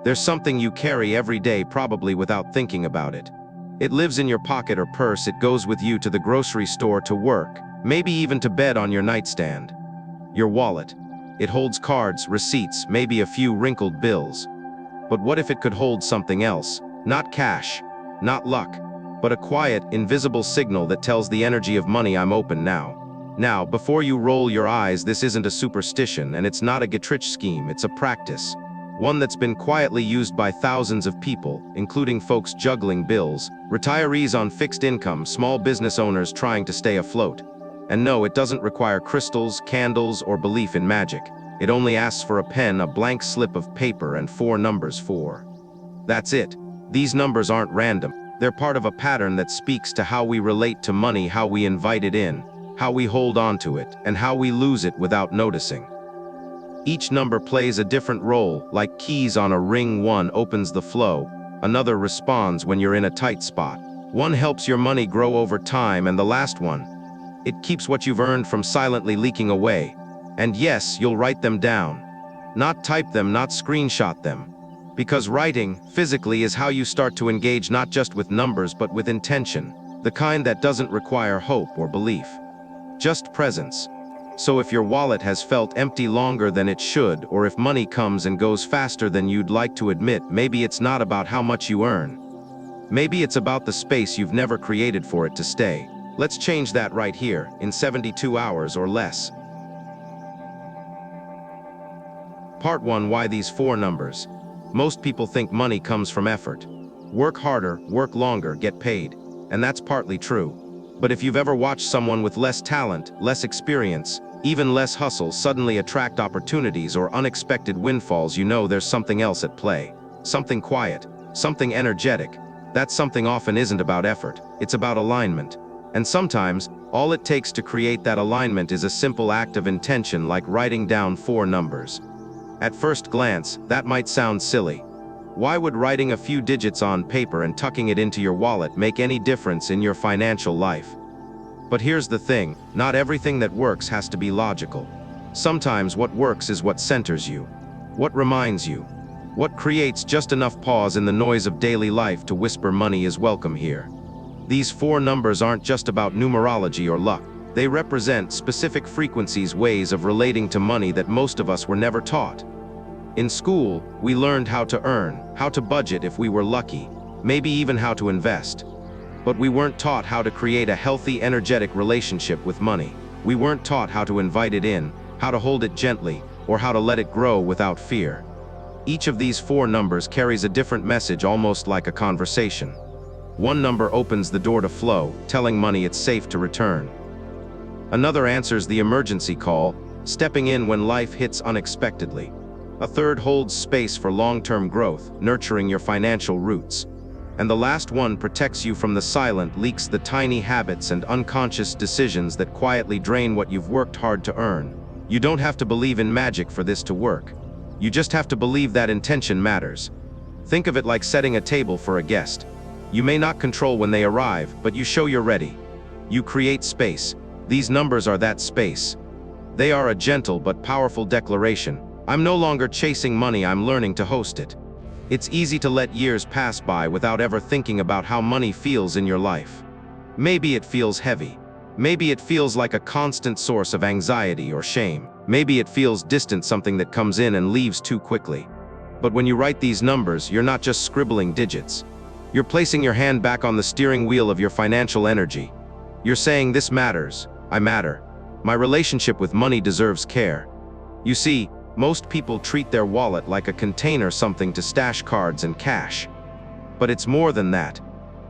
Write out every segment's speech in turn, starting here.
There's something you carry every day, probably without thinking about it. It lives in your pocket or purse, it goes with you to the grocery store, to work, maybe even to bed on your nightstand. Your wallet. It holds cards, receipts, maybe a few wrinkled bills. But what if it could hold something else? Not cash, not luck, but a quiet, invisible signal that tells the energy of money, I'm open now. Now, before you roll your eyes, this isn't a superstition, and it's not a get-rich scheme, it's a practice. One that's been quietly used by thousands of people, including folks juggling bills, retirees on fixed income, small business owners trying to stay afloat. And no, it doesn't require crystals, candles, or belief in magic. It only asks for a pen, a blank slip of paper, and 4 numbers. 4. That's it. These numbers aren't random. They're part of a pattern that speaks to how we relate to money, how we invite it in, how we hold on to it, and how we lose it without noticing. Each number plays a different role, like keys on a ring. 1 opens the flow, another responds when you're in a tight spot. 1 helps your money grow over time, and the last one, it keeps what you've earned from silently leaking away. And yes, you'll write them down. Not type them, not screenshot them. Because writing, physically, is how you start to engage not just with numbers but with intention, the kind that doesn't require hope or belief. Just presence. So if your wallet has felt empty longer than it should, or if money comes and goes faster than you'd like to admit, maybe it's not about how much you earn. Maybe it's about the space you've never created for it to stay. Let's change that right here, in 72 hours or less. Part 1. Why these 4 numbers? Most people think money comes from effort. Work harder, work longer, get paid. And that's partly true. But if you've ever watched someone with less talent, less experience, even less hustle suddenly attract opportunities or unexpected windfalls, you know there's something else at play. Something quiet, something energetic. That something often isn't about effort, it's about alignment. And sometimes, all it takes to create that alignment is a simple act of intention, like writing down 4 numbers. At first glance, that might sound silly. Why would writing a few digits on paper and tucking it into your wallet make any difference in your financial life? But here's the thing, not everything that works has to be logical. Sometimes what works is what centers you, what reminds you, what creates just enough pause in the noise of daily life to whisper money is welcome here. These 4 numbers aren't just about numerology or luck. They represent specific frequencies, ways of relating to money that most of us were never taught. In school, we learned how to earn, how to budget if we were lucky, maybe even how to invest. But we weren't taught how to create a healthy, energetic relationship with money. We weren't taught how to invite it in, how to hold it gently, or how to let it grow without fear. Each of these 4 numbers carries a different message, almost like a conversation. 1 number opens the door to flow, telling money it's safe to return. Another answers the emergency call, stepping in when life hits unexpectedly. A third holds space for long-term growth, nurturing your financial roots. And the last one protects you from the silent leaks, the tiny habits and unconscious decisions that quietly drain what you've worked hard to earn. You don't have to believe in magic for this to work. You just have to believe that intention matters. Think of it like setting a table for a guest. You may not control when they arrive, but you show you're ready. You create space. These numbers are that space. They are a gentle but powerful declaration. I'm no longer chasing money, I'm learning to host it. It's easy to let years pass by without ever thinking about how money feels in your life. Maybe it feels heavy. Maybe it feels like a constant source of anxiety or shame. Maybe it feels distant, something that comes in and leaves too quickly. But when you write these numbers, you're not just scribbling digits. You're placing your hand back on the steering wheel of your financial energy. You're saying, this matters. I matter. My relationship with money deserves care. You see, most people treat their wallet like a container, something to stash cards and cash. But it's more than that.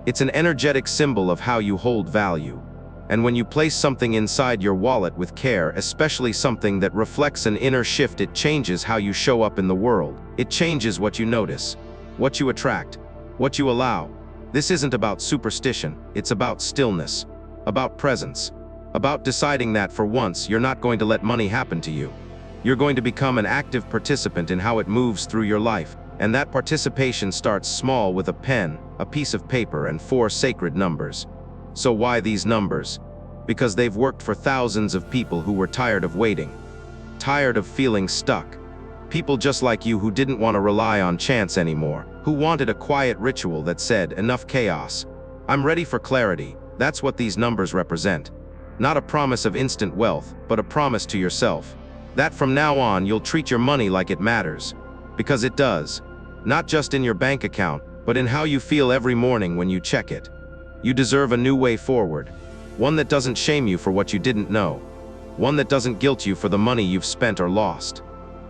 It's an energetic symbol of how you hold value. And when you place something inside your wallet with care, especially something that reflects an inner shift, it changes how you show up in the world. It changes what you notice, what you attract, what you allow. This isn't about superstition, it's about stillness, about presence, about deciding that for once you're not going to let money happen to you. You're going to become an active participant in how it moves through your life. And that participation starts small, with a pen, a piece of paper, and 4 sacred numbers. So why these numbers? Because they've worked for thousands of people who were tired of waiting, tired of feeling stuck, People just like you who didn't want to rely on chance anymore, who wanted a quiet ritual that said, enough chaos. I'm ready for clarity. That's what these numbers represent. Not a promise of instant wealth, but a promise to yourself. That from now on you'll treat your money like it matters. Because it does. Not just in your bank account, but in how you feel every morning when you check it. You deserve a new way forward. One that doesn't shame you for what you didn't know. One that doesn't guilt you for the money you've spent or lost.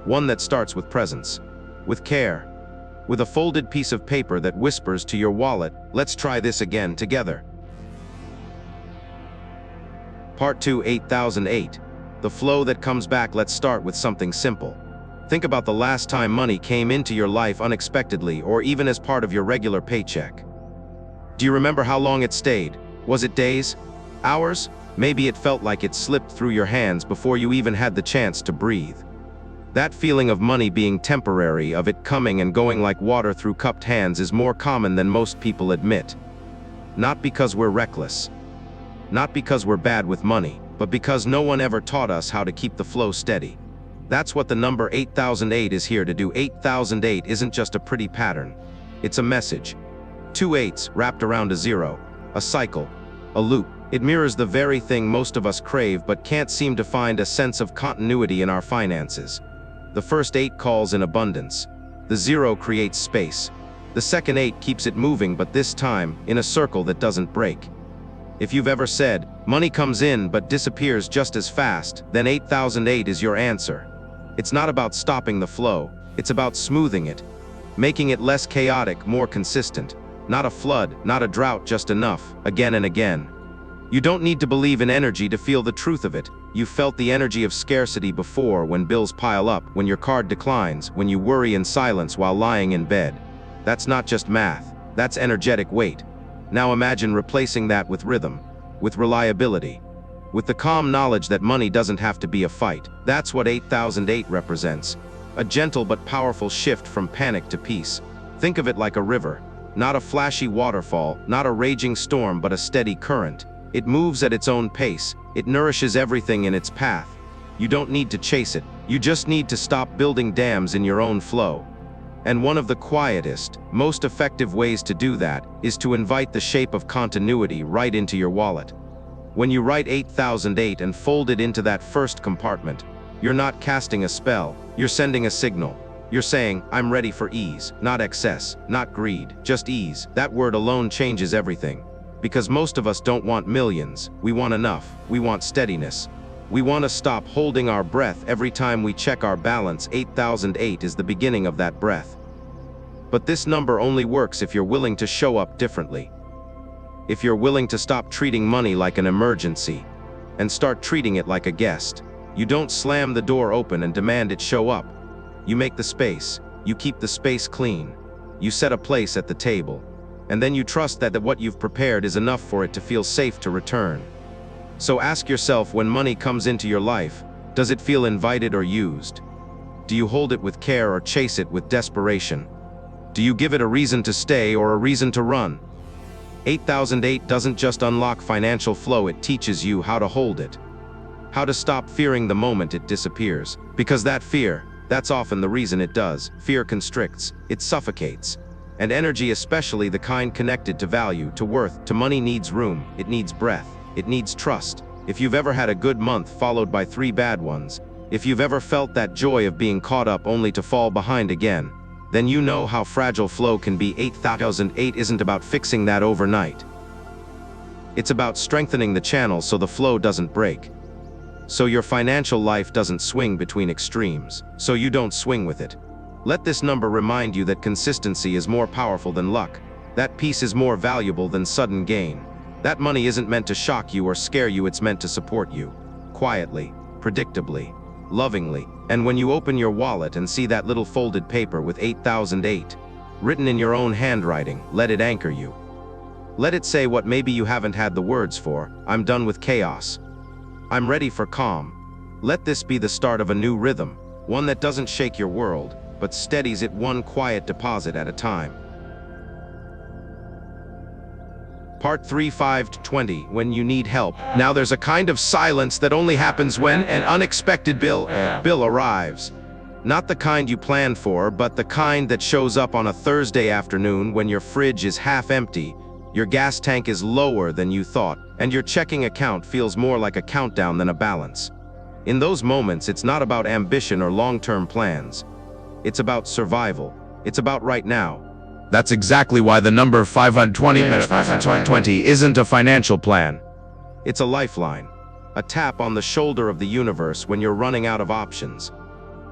One that starts with presence. With care. With a folded piece of paper that whispers to your wallet, let's try this again together. Part 2, 8008. The flow that comes back. Let's start with something simple. Think about the last time money came into your life unexpectedly or even as part of your regular paycheck. Do you remember how long it stayed? Was it days? Hours? Maybe it felt like it slipped through your hands before you even had the chance to breathe. That feeling of money being temporary, of it coming and going like water through cupped hands, is more common than most people admit. Not because we're reckless. Not because we're bad with money, but because no one ever taught us how to keep the flow steady. That's what the number 8008 is here to do. 8008 isn't just a pretty pattern. It's a message. 2 eights wrapped around a zero. A cycle. A loop. It mirrors the very thing most of us crave but can't seem to find a sense of continuity in our finances. The first 8 calls in abundance. The 0 creates space. The second 8 keeps it moving, but this time, in a circle that doesn't break. If you've ever said, money comes in but disappears just as fast, then 8008 is your answer. It's not about stopping the flow, it's about smoothing it. Making it less chaotic, more consistent. Not a flood, not a drought, just enough, again and again. You don't need to believe in energy to feel the truth of it. You've felt the energy of scarcity before, when bills pile up, when your card declines, when you worry in silence while lying in bed. That's not just math, that's energetic weight. Now imagine replacing that with rhythm, with reliability, with the calm knowledge that money doesn't have to be a fight. That's what 8008 represents. A gentle but powerful shift from panic to peace. Think of it like a river. Not a flashy waterfall, not a raging storm, but a steady current. It moves at its own pace. It nourishes everything in its path. You don't need to chase it. You just need to stop building dams in your own flow. And one of the quietest, most effective ways to do that is to invite the shape of continuity right into your wallet. When you write 8008 and fold it into that first compartment, you're not casting a spell, you're sending a signal. You're saying, I'm ready for ease, not excess, not greed, just ease. That word alone changes everything. Because most of us don't want millions, we want enough, we want steadiness. We want to stop holding our breath every time we check our balance. 8008 is the beginning of that breath. But this number only works if you're willing to show up differently. If you're willing to stop treating money like an emergency and start treating it like a guest. You don't slam the door open and demand it show up. You make the space, you keep the space clean, you set a place at the table. And then you trust that what you've prepared is enough for it to feel safe to return. So ask yourself, when money comes into your life, does it feel invited or used? Do you hold it with care or chase it with desperation? Do you give it a reason to stay or a reason to run? 8008 doesn't just unlock financial flow, it teaches you how to hold it. How to stop fearing the moment it disappears. Because that fear, that's often the reason it does. Fear constricts, it suffocates. And energy, especially the kind connected to value, to worth, to money, needs room, it needs breath, it needs trust. If you've ever had a good month followed by 3 bad ones, if you've ever felt that joy of being caught up only to fall behind again, then you know how fragile flow can be. 8008 isn't about fixing that overnight. It's about strengthening the channel so the flow doesn't break. So your financial life doesn't swing between extremes, so you don't swing with it. Let this number remind you that consistency is more powerful than luck. That peace is more valuable than sudden gain. That money isn't meant to shock you or scare you, it's meant to support you. Quietly, predictably, lovingly. And when you open your wallet and see that little folded paper with 8008, written in your own handwriting, let it anchor you. Let it say what maybe you haven't had the words for: I'm done with chaos. I'm ready for calm. Let this be the start of a new rhythm, one that doesn't shake your world, but steadies it one quiet deposit at a time. Part 3, 5 to 20, when you need help. Now there's a kind of silence that only happens when an unexpected bill arrives. Not the kind you plan for, but the kind that shows up on a Thursday afternoon when your fridge is half empty, your gas tank is lower than you thought, and your checking account feels more like a countdown than a balance. In those moments, it's not about ambition or long-term plans. It's about survival. It's about right now. That's exactly why the number 520 isn't a financial plan. It's a lifeline, a tap on the shoulder of the universe when you're running out of options.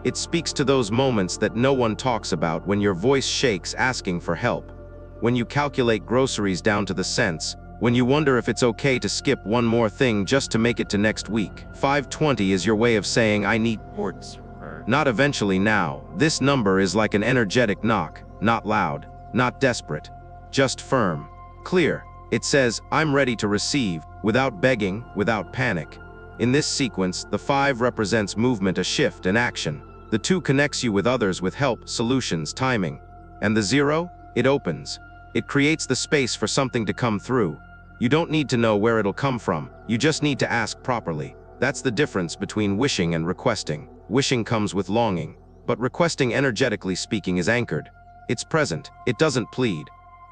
It speaks to those moments that no one talks about, when your voice shakes asking for help, when you calculate groceries down to the cents, when you wonder if it's okay to skip one more thing just to make it to next week. 520 is your way of saying, I need ports. Not eventually, now. This number is like an energetic knock, not loud, not desperate, just firm, clear. It says, I'm ready to receive, without begging, without panic. In this sequence, the 5 represents movement, a shift, an action. The 2 connects you with others with help, solutions, timing. And the 0, it opens. It creates the space for something to come through. You don't need to know where it'll come from. You just need to ask properly. That's the difference between wishing and requesting. Wishing comes with longing, but requesting, energetically speaking, is anchored. It's present. It doesn't plead.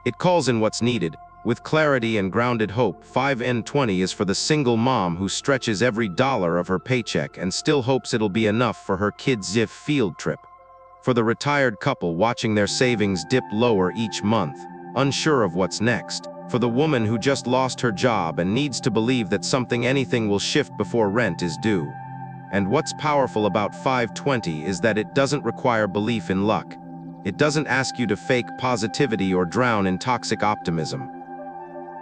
It calls in what's needed. With clarity and grounded hope. 520 is for the single mom who stretches every dollar of her paycheck and still hopes it'll be enough for her kid's ZIF field trip. For the retired couple watching their savings dip lower each month, unsure of what's next. For the woman who just lost her job and needs to believe that anything will shift before rent is due. And what's powerful about 520 is that it doesn't require belief in luck. It doesn't ask you to fake positivity or drown in toxic optimism.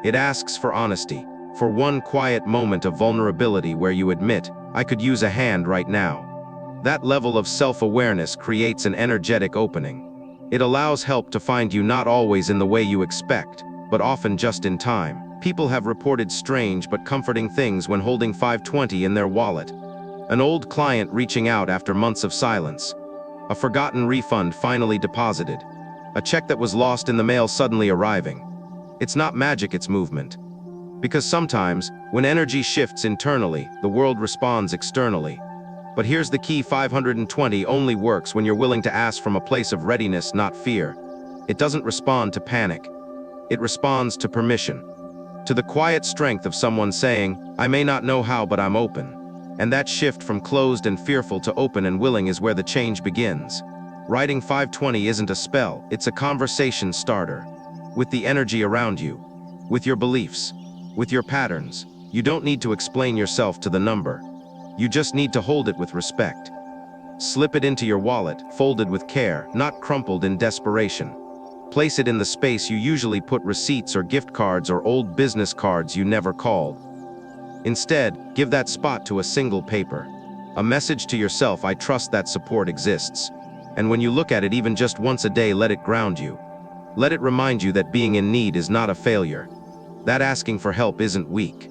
It asks for honesty, for one quiet moment of vulnerability where you admit, I could use a hand right now. That level of self-awareness creates an energetic opening. It allows help to find you, not always in the way you expect, but often just in time. People have reported strange but comforting things when holding 520 in their wallet. An old client reaching out after months of silence. A forgotten refund finally deposited. A check that was lost in the mail suddenly arriving. It's not magic, it's movement. Because sometimes, when energy shifts internally, the world responds externally. But here's the key: 520 only works when you're willing to ask from a place of readiness, not fear. It doesn't respond to panic. It responds to permission. To the quiet strength of someone saying, I may not know how, but I'm open. And that shift from closed and fearful to open and willing is where the change begins. Writing 520 isn't a spell, it's a conversation starter. With the energy around you, with your beliefs, with your patterns. You don't need to explain yourself to the number. You just need to hold it with respect. Slip it into your wallet, folded with care, not crumpled in desperation. Place it in the space you usually put receipts or gift cards or old business cards you never called. Instead, give that spot to a single paper. A message to yourself: I trust that support exists. And when you look at it even just once a day, let it ground you. Let it remind you that being in need is not a failure. That asking for help isn't weak.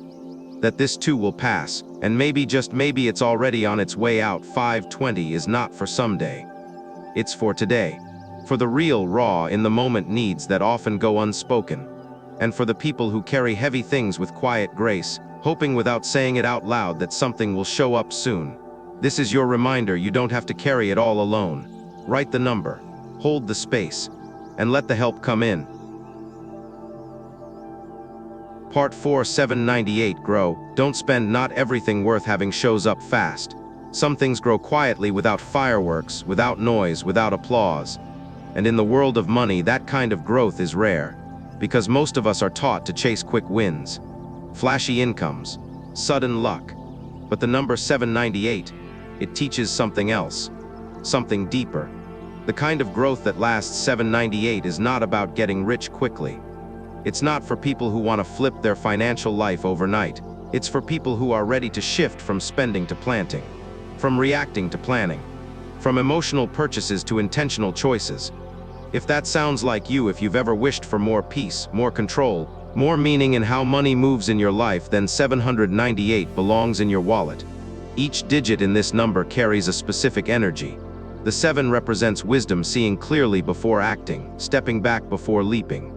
That this too will pass, and maybe, just maybe, it's already on its way out. 520 is not for someday. It's for today. For the real, raw, in-the-moment needs that often go unspoken. And for the people who carry heavy things with quiet grace, hoping without saying it out loud that something will show up soon. This is your reminder: you don't have to carry it all alone. Write the number, hold the space, and let the help come in. Part 4, 798. Grow. Don't spend. Not everything worth having shows up fast. Some things grow quietly, without fireworks, without noise, without applause. And in the world of money, that kind of growth is rare, because most of us are taught to chase quick wins, flashy incomes, sudden luck. But the number 798, it teaches something else, something deeper. The kind of growth that lasts. 798 is not about getting rich quickly. It's not for people who want to flip their financial life overnight. It's for people who are ready to shift from spending to planting, from reacting to planning, from emotional purchases to intentional choices. If that sounds like you, if you've ever wished for more peace, more control, more meaning in how money moves in your life, then 798 belongs in your wallet. Each digit in this number carries a specific energy. The 7 represents wisdom, seeing clearly before acting, stepping back before leaping.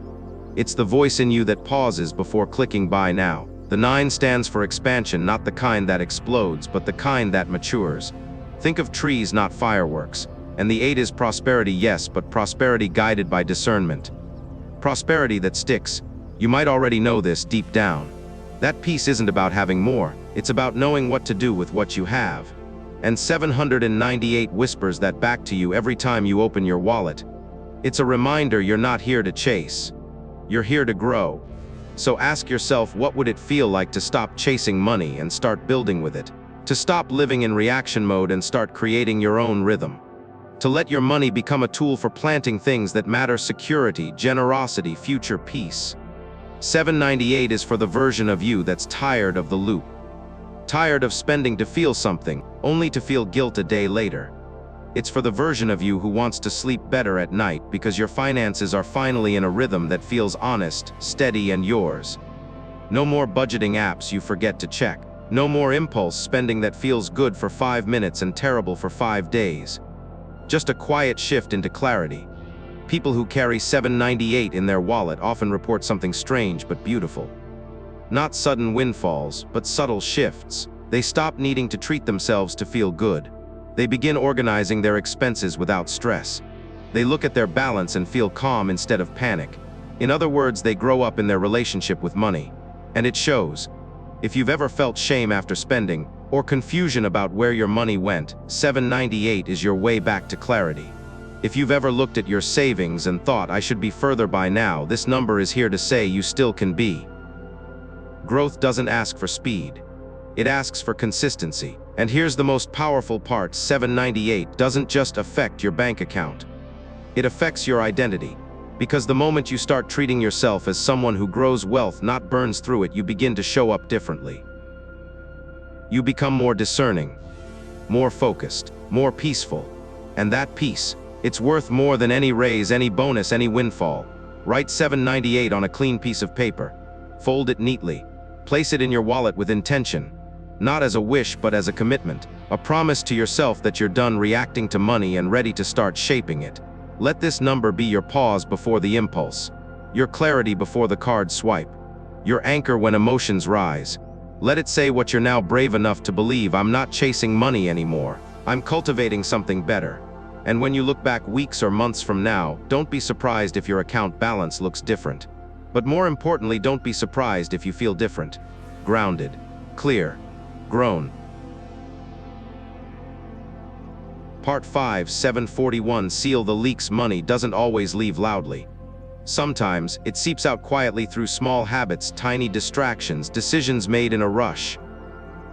It's the voice in you that pauses before clicking buy now. The 9 stands for expansion, not the kind that explodes, but the kind that matures. Think of trees, not fireworks. And the 8 is prosperity, yes, but prosperity guided by discernment. Prosperity that sticks. You might already know this deep down. That peace isn't about having more, it's about knowing what to do with what you have. And 798 whispers that back to you every time you open your wallet. It's a reminder you're not here to chase. You're here to grow. So ask yourself, what would it feel like to stop chasing money and start building with it? To stop living in reaction mode and start creating your own rhythm. To let your money become a tool for planting things that matter: security, generosity, future peace. 798 is for the version of you that's tired of the loop. Tired of spending to feel something, only to feel guilt a day later. It's for the version of you who wants to sleep better at night because your finances are finally in a rhythm that feels honest, steady, and yours. No more budgeting apps you forget to check. No more impulse spending that feels good for 5 minutes and terrible for 5 days. Just a quiet shift into clarity. People who carry 798 in their wallet often report something strange but beautiful. Not sudden windfalls, but subtle shifts. They stop needing to treat themselves to feel good. They begin organizing their expenses without stress. They look at their balance and feel calm instead of panic. In other words, they grow up in their relationship with money. And it shows. If you've ever felt shame after spending, or confusion about where your money went, 798 is your way back to clarity. If you've ever looked at your savings and thought, I should be further by now, this number is here to say you still can be. Growth doesn't ask for speed. It asks for consistency. And here's the most powerful part: 798 doesn't just affect your bank account. It affects your identity. Because the moment you start treating yourself as someone who grows wealth, not burns through it, you begin to show up differently. You become more discerning, more focused, more peaceful. And that peace, it's worth more than any raise, any bonus, any windfall. Write 798 on a clean piece of paper. Fold it neatly. Place it in your wallet with intention. Not as a wish, but as a commitment. A promise to yourself that you're done reacting to money and ready to start shaping it. Let this number be your pause before the impulse. Your clarity before the card swipe. Your anchor when emotions rise. Let it say what you're now brave enough to believe: I'm not chasing money anymore. I'm cultivating something better. And when you look back weeks or months from now, don't be surprised if your account balance looks different. But more importantly, don't be surprised if you feel different. Grounded. Clear. Grown. Part 5, 741. Seal the leaks. Money doesn't always leave loudly. Sometimes, it seeps out quietly through small habits, tiny distractions, decisions made in a rush.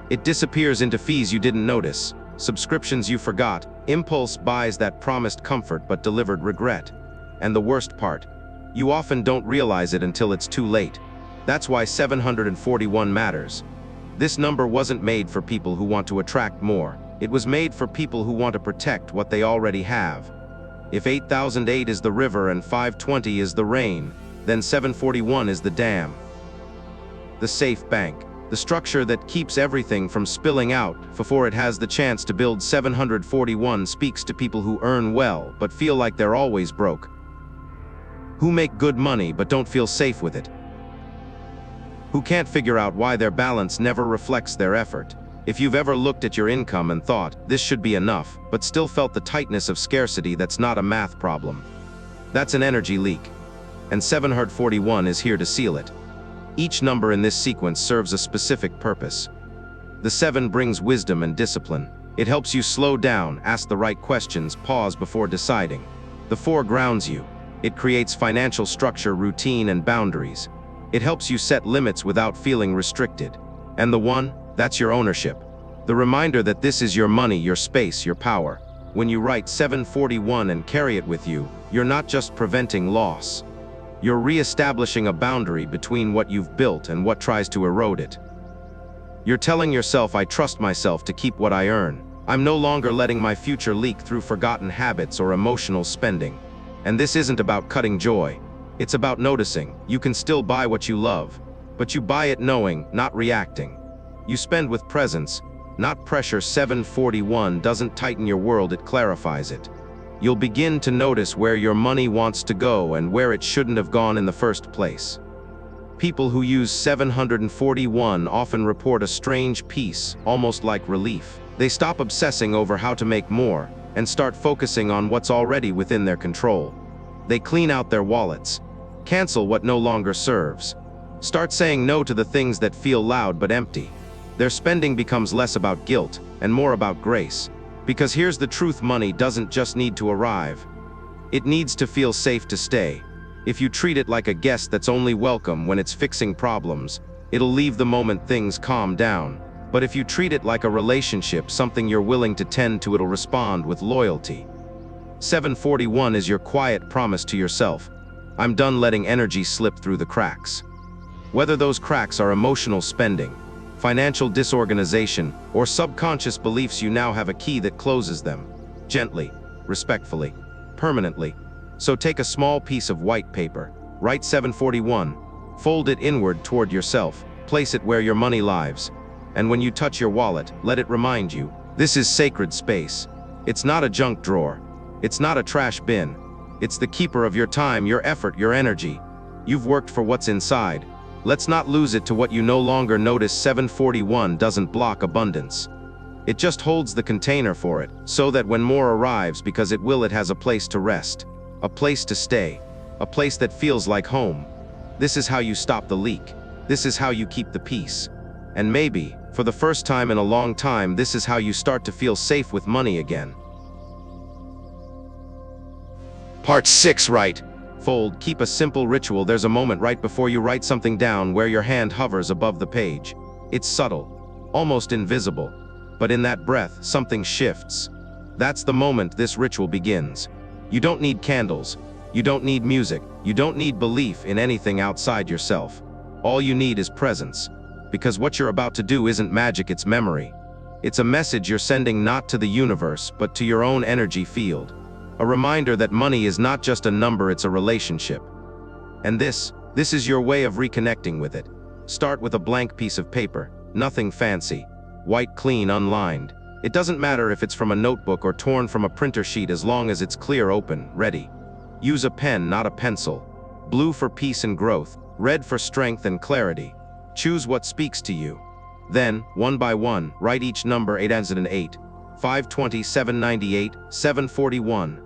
It disappears into fees you didn't notice, subscriptions you forgot, impulse buys that promised comfort but delivered regret. And the worst part, you often don't realize it until it's too late. That's why 741 matters. This number wasn't made for people who want to attract more. It was made for people who want to protect what they already have. If 8008 is the river and 520 is the rain, then 741 is the dam. The safe bank. The structure that keeps everything from spilling out before it has the chance to build. 741 speaks to people who earn well but feel like they're always broke. Who make good money but don't feel safe with it. Who can't figure out why their balance never reflects their effort. If you've ever looked at your income and thought, this should be enough, but still felt the tightness of scarcity, that's not a math problem. That's an energy leak. And 741 is here to seal it. Each number in this sequence serves a specific purpose. The 7 brings wisdom and discipline. It helps you slow down, ask the right questions, pause before deciding. The 4 grounds you. It creates financial structure, routine, and boundaries. It helps you set limits without feeling restricted. And the 1, that's your ownership. The reminder that this is your money, your space, your power. When you write 741 and carry it with you, you're not just preventing loss. You're re-establishing a boundary between what you've built and what tries to erode it. You're telling yourself, I trust myself to keep what I earn. I'm no longer letting my future leak through forgotten habits or emotional spending. And this isn't about cutting joy. It's about noticing. You can still buy what you love, but you buy it knowing, not reacting. You spend with presence, not pressure. 741 doesn't tighten your world, it clarifies it. You'll begin to notice where your money wants to go and where it shouldn't have gone in the first place. People who use 741 often report a strange peace, almost like relief. They stop obsessing over how to make more. and start focusing on what's already within their control. They clean out their wallets, cancel what no longer serves, start saying no to the things that feel loud but empty. Their spending becomes less about guilt and more about grace. Because here's the truth: money doesn't just need to arrive. It needs to feel safe to stay. If you treat it like a guest that's only welcome when it's fixing problems, it'll leave the moment things calm down. But if you treat it like a relationship, something you're willing to tend to, it'll respond with loyalty. 741 is your quiet promise to yourself: I'm done letting energy slip through the cracks. Whether those cracks are emotional spending, financial disorganization, or subconscious beliefs, you now have a key that closes them. Gently, respectfully, permanently. So take a small piece of white paper, write 741, fold it inward toward yourself, place it where your money lives. And when you touch your wallet, let it remind you, this is sacred space. It's not a junk drawer. It's not a trash bin. It's the keeper of your time, your effort, your energy. You've worked for what's inside. Let's not lose it to what you no longer notice. 741 doesn't block abundance. It just holds the container for it, so that when more arrives, because it will, it has a place to rest, a place to stay, a place that feels like home. This is how you stop the leak. This is how you keep the peace. And maybe, for the first time in a long time, this is how you start to feel safe with money again. Part 6. Write. Fold. Keep a simple ritual. There's a moment right before you write something down where your hand hovers above the page. It's subtle, almost invisible, but in that breath, something shifts. That's the moment this ritual begins. You don't need candles. You don't need music. You don't need belief in anything outside yourself. All you need is presence. Because what you're about to do isn't magic, it's memory. It's a message you're sending not to the universe, but to your own energy field. A reminder that money is not just a number, it's a relationship. And this is your way of reconnecting with it. Start with a blank piece of paper, nothing fancy. White, clean, unlined. It doesn't matter if it's from a notebook or torn from a printer sheet, as long as it's clear, open, ready. Use a pen, not a pencil. Blue for peace and growth, red for strength and clarity. Choose what speaks to you. Then, one by one, write each number: 808, 520, 798, 741.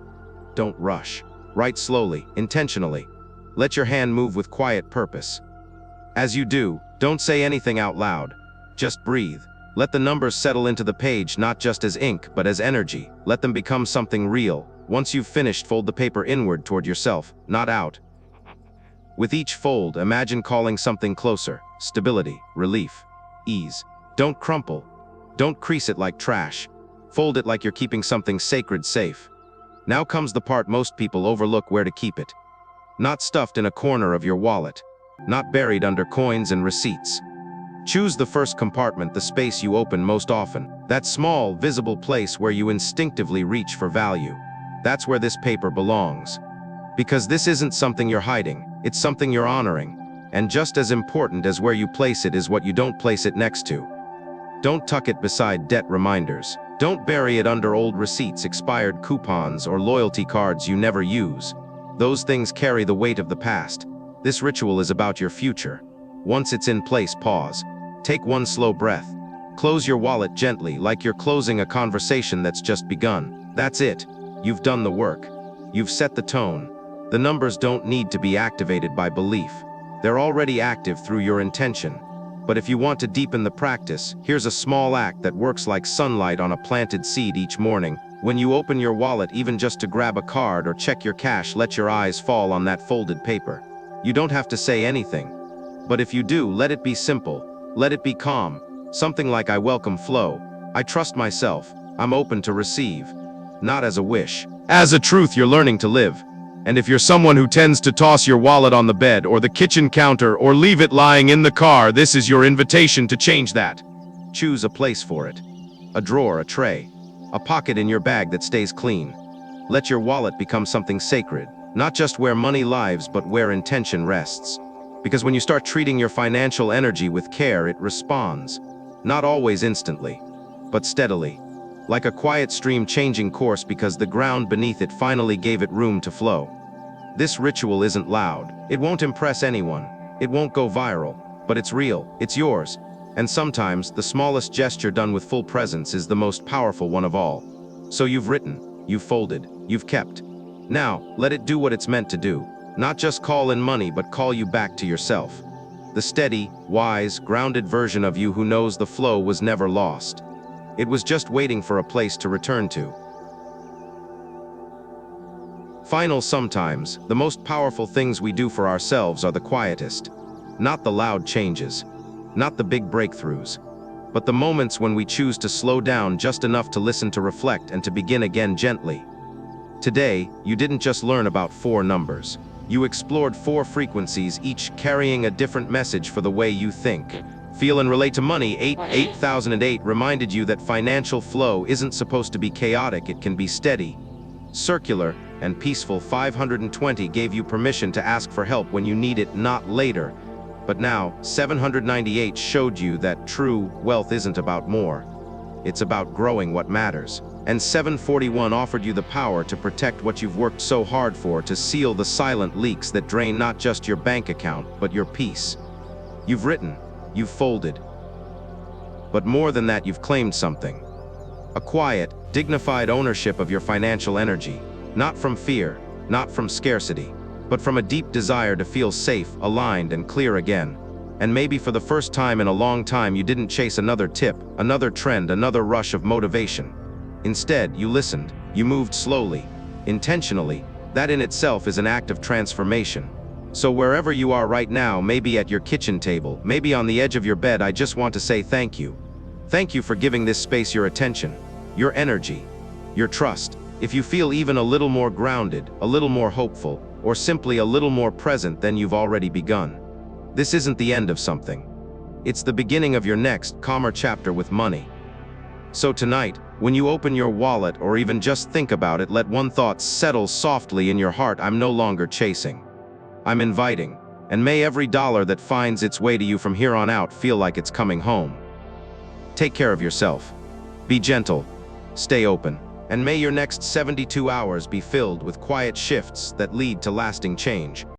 Don't rush. Write slowly, intentionally. Let your hand move with quiet purpose. As you do, don't say anything out loud. Just breathe. Let the numbers settle into the page, not just as ink, but as energy. Let them become something real. Once you've finished, fold the paper inward toward yourself, not out. With each fold, imagine calling something closer: stability, relief, ease. Don't crumple. Don't crease it like trash. Fold it like you're keeping something sacred safe. Now comes the part most people overlook: where to keep it. Not stuffed in a corner of your wallet. Not buried under coins and receipts. Choose the first compartment, the space you open most often. That small, visible place where you instinctively reach for value. That's where this paper belongs. Because this isn't something you're hiding, it's something you're honoring. And just as important as where you place it is what you don't place it next to. Don't tuck it beside debt reminders. Don't bury it under old receipts, expired coupons, or loyalty cards you never use. Those things carry the weight of the past. This ritual is about your future. Once it's in place, pause. Take one slow breath. Close your wallet gently, like you're closing a conversation that's just begun. That's it. You've done the work. You've set the tone. The numbers don't need to be activated by belief. They're already active through your intention. But if you want to deepen the practice, here's a small act that works like sunlight on a planted seed each morning. When you open your wallet, even just to grab a card or check your cash, let your eyes fall on that folded paper. You don't have to say anything. But if you do, let it be simple. Let it be calm. Something like, I welcome flow. I trust myself. I'm open to receive. Not as a wish. As a truth you're learning to live. And if you're someone who tends to toss your wallet on the bed or the kitchen counter or leave it lying in the car, this is your invitation to change that. Choose a place for it. A drawer, a tray, a pocket in your bag that stays clean. Let your wallet become something sacred, not just where money lives, but where intention rests. Because when you start treating your financial energy with care, it responds. Not always instantly, but steadily. Like a quiet stream changing course because the ground beneath it finally gave it room to flow. This ritual isn't loud. It won't impress anyone. It won't go viral. But it's real. It's yours. And sometimes, the smallest gesture done with full presence is the most powerful one of all. So you've written. You've folded. You've kept. Now, let it do what it's meant to do. Not just call in money, but call you back to yourself. The steady, wise, grounded version of you who knows the flow was never lost. It was just waiting for a place to return to. Sometimes, the most powerful things we do for ourselves are the quietest. Not the loud changes, not the big breakthroughs, but the moments when we choose to slow down just enough to listen, to reflect, and to begin again gently. Today, you didn't just learn about 4 numbers. You explored 4 frequencies, each carrying a different message for the way you think, feel, and relate to money. 8008 reminded you that financial flow isn't supposed to be chaotic, it can be steady, circular, and peaceful. 520 gave you permission to ask for help when you need it, not later. But now, 798 showed you that true wealth isn't about more. It's about growing what matters. And 741 offered you the power to protect what you've worked so hard for, to seal the silent leaks that drain not just your bank account, but your peace. You've written, you've folded. But more than that, you've claimed something. A quiet, dignified ownership of your financial energy. Not from fear, not from scarcity, but from a deep desire to feel safe, aligned, and clear again. And maybe for the first time in a long time, you didn't chase another tip, another trend, another rush of motivation. Instead, you listened, you moved slowly, intentionally. That in itself is an act of transformation. So wherever you are right now, maybe at your kitchen table, maybe on the edge of your bed, I just want to say thank you. Thank you for giving this space your attention, your energy, your trust. If you feel even a little more grounded, a little more hopeful, or simply a little more present, then you've already begun. This isn't the end of something. It's the beginning of your next, calmer chapter with money. So tonight, when you open your wallet or even just think about it, let one thought settle softly in your heart. I'm no longer chasing. I'm inviting. And may every dollar that finds its way to you from here on out feel like it's coming home. Take care of yourself. Be gentle. Stay open. And may your next 72 hours be filled with quiet shifts that lead to lasting change.